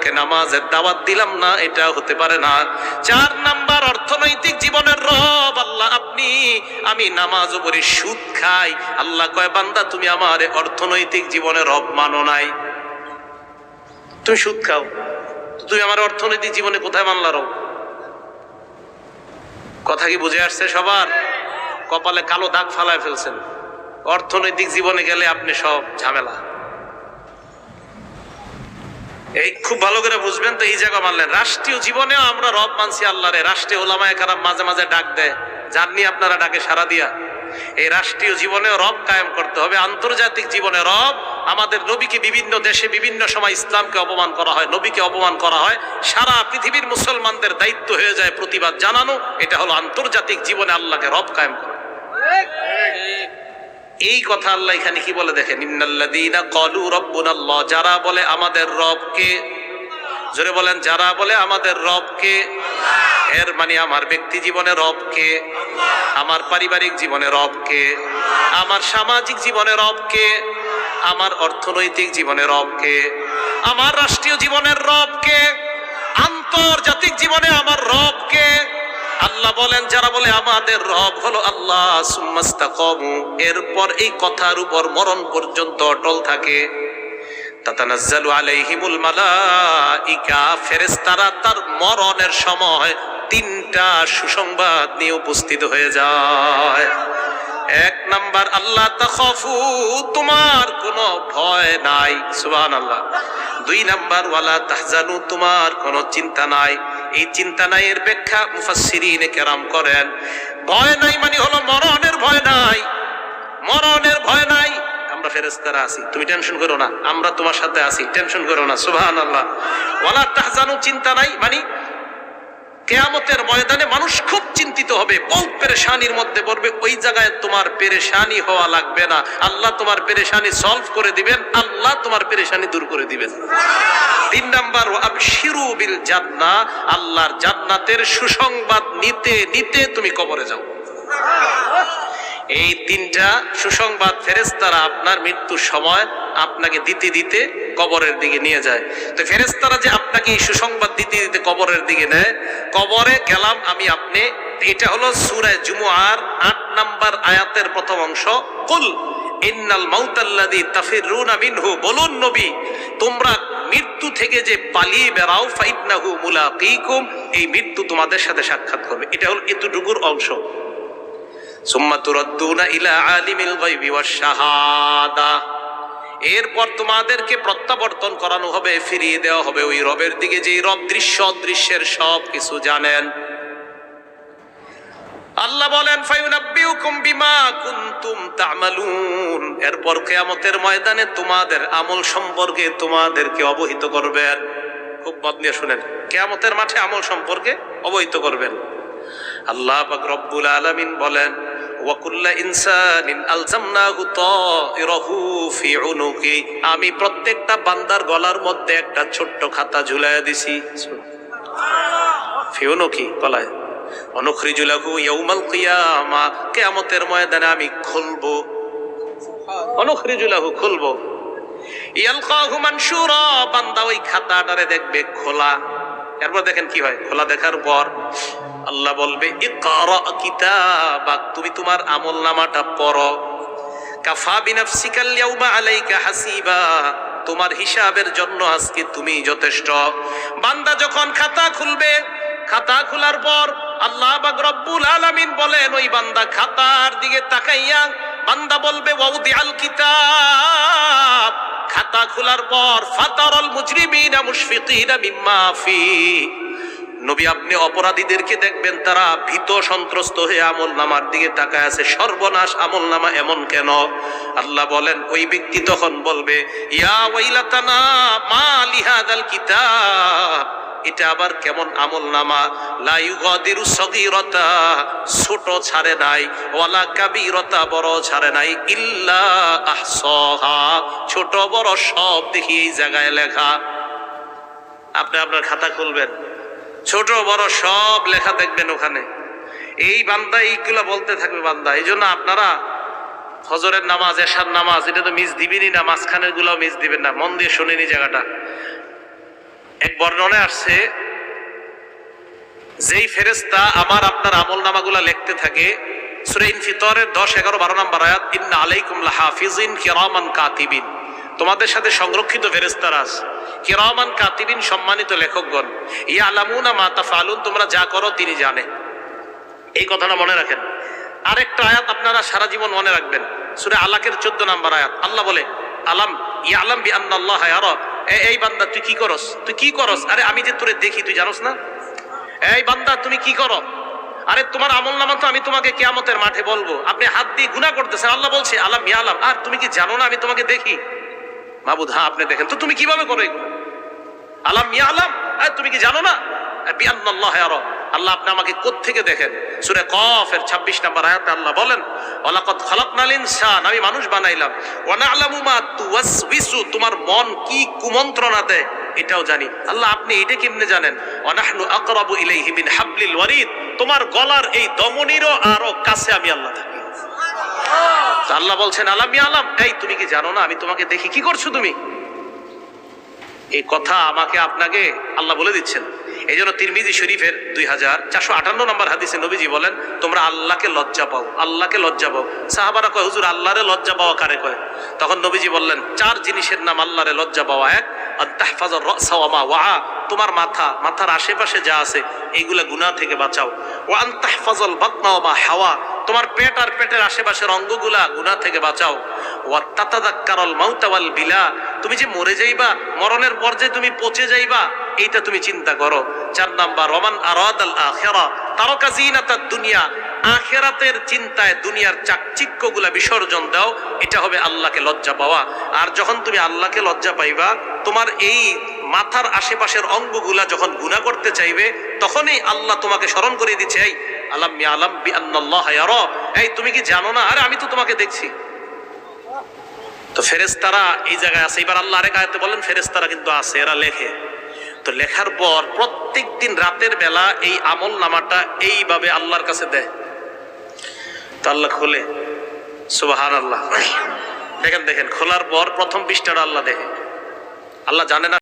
তোমাকে নামাজের দাওয়াত দিলাম না, এটা হতে পারে না। 4 নাম্বার অর্থনৈতিক জীবনের রব আল্লাহ আপনি। আমি নামাজও পড়ি, সুদ খাই। আল্লাহ কয় বান্দা তুমি আমার অর্থনৈতিক জীবনের রব মানো নাই, তুমি সুদ খাও, তুমি আমার অর্থনৈতিক জীবনে কোথায় মানলা রব? কথা কি বুঝে আসছে সবার? কপালে কালো দাগ ফালায় ফেলছেন। অর্থনৈতিক জীবনে গেলে আপনি সব ঝামেলা। এই খুব ভালো করে বুঝবেন তো, এই জায়গা মানলেন। রাষ্ট্রীয় জীবনেও আমরা রব মানছি আল্লাহরে। রাষ্ট্রীয় ওলামায়ে কেরাম মাঝে মাঝে ডাক দেয়, জাননি আপনারা ডাকে সাড়া দিয়া। এই রাষ্ট্রীয় জীবনেও রব কায়েম করতে হবে। আন্তর্জাতিক জীবনে রব, আমাদের নবীকে বিভিন্ন দেশে বিভিন্ন সময় ইসলামকে অপমান করা হয়, নবীকে অপমান করা হয়, সারা পৃথিবীর মুসলমানদের দায়িত্ব হয়ে যায় প্রতিবাদ জানানো। এটা হলো আন্তর্জাতিক জীবনে আল্লাহকে রব কায়েম করা। এই কথা আল্লাহ এখানে কি বলে দেখেন, ইন্নাল্লাযীনা ক্বালু রাব্বুনাল্লাহ, যারা বলে আমাদের রব কে, জোরে বলেন, যারা বলে আমাদের রব কে। এর মানে আমার ব্যক্তি জীবনে রব কে, আমার পারিবারিক জীবনে রব কে, আমার সামাজিক জীবনে রব কে, আমার অর্থনৈতিক জীবনে রব কে, আমার রাষ্ট্রীয় জীবনের রব কে, আন্তর্জাতিক জীবনে আমার রব কে। আল্লাহ বলেন যারা বলে আমাদের রব হলো আল্লাহ, সুম্মাস্তাকামু, এরপর এই কথার উপর মরণ পর্যন্ত অটল থাকে, তাতানাজ্জালু আলাইহিমুল মালাইকা, ফেরেশতারা তার মরণের সময় 3টা সুসংবাদ নিয়ে উপস্থিত হয়ে যায়। 1 নাম্বার, আল্লাহ তাখাফু, তোমার কোনো ভয় নাই, সুবহানাল্লাহ। 2 নাম্বার, ওয়ালা তাহজানু, তোমার কোনো চিন্তা নাই। এই চিন্তা নাই এর ব্যাখ্যা মুফাসসিরিনে কেরাম করেন, ভয় নাই মানে হলো মরণের ভয় নাই। মরণের ভয় নাই, আমরা ফেরেশতারা আছি, তুমি টেনশন করো না, আমরা তোমার সাথে আছি, টেনশন করো না, সুবহানাল্লাহ। ওয়ালা তাহজানু, চিন্তা নাই মানে কিয়ামতের ময়দানে মানুষ খুব চিন্তিত হবে, বহুত পেরেশানির মধ্যে পড়বে। ওই জায়গায় তোমার পেরেশানি হওয়া লাগবে না, আল্লাহ তোমার পেরেশানি সলভ করে দিবেন, আল্লাহ তোমার পেরেশানি দূর করে দিবেন। 3 নাম্বার, আবশিরু বিল জান্নাহ, আল্লাহর জান্নাতের সুসংবাদ নিতে নিতে তুমি কবরে যাও। এই 3টা সুসংবাদ ফেরেশতারা আপনার মৃত্যুর সময় আপনাকে দিতে দিতে কবরের দিকে নিয়ে যায়। তো ফেরেশতারা যে আপনাকে এই সুসংবাদ দিতে দিতে কবরের দিকে নেয়, কবরে গেলাম আমি আপনি। এটা হলো সূরা জুমুআর 8 নাম্বার আয়াতের প্রথম অংশ, কুল ইন্নাল মাউতাল্লাযী তাফিরুনা মিনহু, বলুন নবী তোমরা মৃত্যু থেকে যে পালিয়ে বেড়াও, ফাইন্নাহু মুলাকীকুম, এই মৃত্যু তোমাদের সাথে সাক্ষাৎ করবে। এটা হলো এতটুকুর অংশ। সুম্মা তুরাদ্দুনা ইলা আলিমিল গায়বি ওয়াশ শাহাদা, এরপর তোমাদেরকে প্রত্যাবর্তন করানো হবে, ফিরিয়ে দেওয়া হবে ওই রবের দিকে, যে রব দৃশ্য অদৃশ্যের সব কিছু জানেন। আল্লাহ বলেন ফায়ুনাব্বিউকুম বিমা কুনতুম তা'মালুন, এরপর কিয়ামতের ময়দানে তোমাদের আমল সম্পর্কে তোমাদেরকে অবহিত করবেন। খুব মন দিয়ে শুনেন, কিয়ামতের মাঠে আমল সম্পর্কে অবহিত করবেন। আল্লাহ পাক রব্বুল আলামিন বলেন, ওয়া কুল্লা ইনসানিন আলজামনাহু তাইরাহু ফি উনুকি, আমি প্রত্যেকটা বান্দার গলার মধ্যে একটা ছোট্ট খাতা ঝুলাইয়া দিছি। ফি উনুকি, গলায়। অনুখরিজু লাহু ইয়াউমাল কিয়ামা, কিয়ামতের ময়দানে আমি খুলবো, অনুখরিজু লাহু, খুলবো। ইয়ালকাহু মানশুরা, বান্দা ওই খাতাটারে দেখবে খোলা। এরপর দেখেন কি হয়, খোলা দেখার পর আল্লাহ বলবে ইকরা কিতাবাক, তুমি তোমার আমলনামাটা পড়ো। কাফা বিনাফসিকাল ইয়াউমা আলাইকা হাসিবা, তোমার হিসাবের জন্য আজকে তুমি যথেষ্ট। বান্দা যখন খাতা খুলবে, খাতা খোলার পর আল্লাহ পাক রব্বুল আলামিন বলেন, ওই বান্দা খাতার দিকে তাকাইয়া বান্দা বলবে ওয়াউদিআল কিতাব, খাতা খোলার পর ফাতারাল মুজরিমিনা মুশফিকিনা মিম্মা ফি, নবী আপনি অপরাধীদেরকে দেখবেন তারা ভীত সন্ত্রস্ত হয়ে আমলনামার দিকে তাকায় আছে, সর্বনাশ, আমলনামা এমন কেন? আল্লাহ বলেন ওই ব্যক্তি তখন বলবে ইয়া ওয়াইলাতানা মা লিহাদাল কিতাব, এটা আবার কেমন আমলনামা, লা ইউগাদিরু সগীরাতা, ছোট ছাড়ে নাই, ওয়ালা কাবীরাতা, বড় ছাড়ে নাই, ইল্লা আহসাহা, ছোট বড় সব দেখি এই জায়গায় লেখা। আপনি আপনার খাতা খুলবেন, ছোট বড় সব লেখা দেখবেন ওখানে। এই বান্দা এইগুলা বলতে থাকবে বান্দা। এই জন্য আপনারা ফজরের নামাজ, এশার নামাজ, এটা তো মিস দিবেনই না, মাঝখানের গুলাও মিস দিবেন না। মন দিয়ে শুনেনি জায়গাটা। এক বর্ণনায় আসছে, যেই ফেরেশতা আমার আপনার আমল নামাগুলা লিখতে থাকে, সূরা ইনফিতরের 10, 11, 12 নম্বর আয়াত, ইন্না আলাইকুম লাহাফিজিন কিরামান কাতিবিন, তোমাদের সাথে সংরক্ষিত ফেরেশতারা আছে, কিরামান কাতিবিন, সম্মানিত লেখকগণ, ইয়ালামুনা মা তাফআলুন, তোমরা যা করো তিনি জানে। এই কথাটা মনে রাখেন। আরেকটা আয়াত আপনারা সারা জীবন মনে রাখবেন, সূরা আলাকের 14 নম্বর আয়াত, আল্লাহ বলে, আলাম ইয়ালাম বিআন্নাল্লাহ ইয়ারা, এই বান্দা তুই কি করস, তুই কি করস? আরে আমি যে তোরে দেখি, তুই জানোস না? এই বান্দা তুমি কি করো? আরে তোমার আমল নামা তো আমি তোমাকে কিয়ামতের মাঠে বলবো। আপনি হাত দিয়ে গুনাহ করতেছেন, আল্লাহ বলছে আলাম ইয়ালাম, আর তুমি কি জানো না আমি তোমাকে দেখি? মাবুদ, হ্যাঁ আপনি দেখেন। তো তুমি কিভাবে করো এগুলো? আলাম ইয়ালাম, আর তুমি কি জানো না? বিআন্নাল্লাহ ইয়ারা, আল্লাহ আপনি আমাকে কোত্থেকে দেখেন? সূরা কফের 26 নম্বর আয়াতে আল্লাহ বলেন, ওয়ালাকাদ খালাকনাল ইনসান, আমি মানুষ বানাইলাম, ওয়া না'লামু মা তুওয়াসবিসু, তোমার মন কি কুমন্ত্রণা দেয় এটাও জানি। আল্লাহ আপনি এটা কেমনে জানেন? ওয়া নাহনু আকরাবু ইলাইহি মিন হাবলিল ওয়ারিদ, তোমার গলার এই দমনিরও আরো কাছে আমি আল্লাহ থাকি। আল্লাহ বলছেন আলাম ইয়ালাম, এই তুমি কি জানো না আমি তোমাকে দেখি? কি করছো তুমি? এই কথা আমাকে আপনাকে আল্লাহ বলে দিচ্ছেন। এই জন্য তিরমিজি শরীফের 2458 নম্বর হাদিসে নবীজি বলেন, তোমরা আল্লাহকে লজ্জা পাও, আল্লাহকে লজ্জা পাও। সাহাবারা কয়, হুজুর আল্লাহরে লজ্জা পাওয়া কারে কয়? তখন নবীজি বললেন, 4 জিনিসের নাম আল্লাহরে লজ্জা পাওয়া। 1, আন তাহফাজার রাসা ওয়া মা ওয়া, তোমার মাথার আশেপাশে যা আছে এইগুলা গুনাহ থেকে বাঁচাও। ওয়া আন তাহফাজাল বাতনা ওয়া মা হাওয়া, তোমার পেট আর পেটের আশেপাশের অঙ্গগুলা গুনাহ থেকে বাঁচাও। ওয়া তাতাযাক্কারুল মাউতা ওয়াল বিলা, তুমি যে মরে যাইবা, মরণের পর যে তুমি পচে যাইবা, এইটা তুমি চিন্তা করো। 4 নাম্বার, ওমান আরাদাল আখিরা তারাকা জিনাতাদ দুনিয়া, আখিরাতের চিন্তায় দুনিয়ার চাকচিক্যগুলা বিসর্জন দাও, এটা হবে আল্লাহকে লজ্জা পাওয়া। আর যখন তুমি আল্লাহকে লজ্জা পাইবা, তোমার এই মাথার আশেপাশের অঙ্গগুলা যখন গুনাহ করতে চাইবে, তখনই আল্লাহ তোমাকে স্মরণ করে দিচ্ছে, এই আলাম ইয়ালাম বিআন্নাল্লাহ ইয়ারা, এই তুমি কি জানো না? আরে আমি তো তোমাকে দেখছি। তো ফেরেশতারা এই জায়গায় আছে। এবার আল্লাহ আরেক আয়াতে বলেন, ফেরেশতারা কিন্তু আছে, এরা লেখে। তো লেখার পর প্রত্যেকদিন রাতের বেলা এই আমল নামাটা এইভাবে আল্লাহর কাছে দেয়। তো আল্লাহ খোলে, সুবহানাল্লাহ। দেখেন খোলার পর প্রথম পৃষ্ঠাটা আল্লাহ দেখে। আল্লাহ জানে না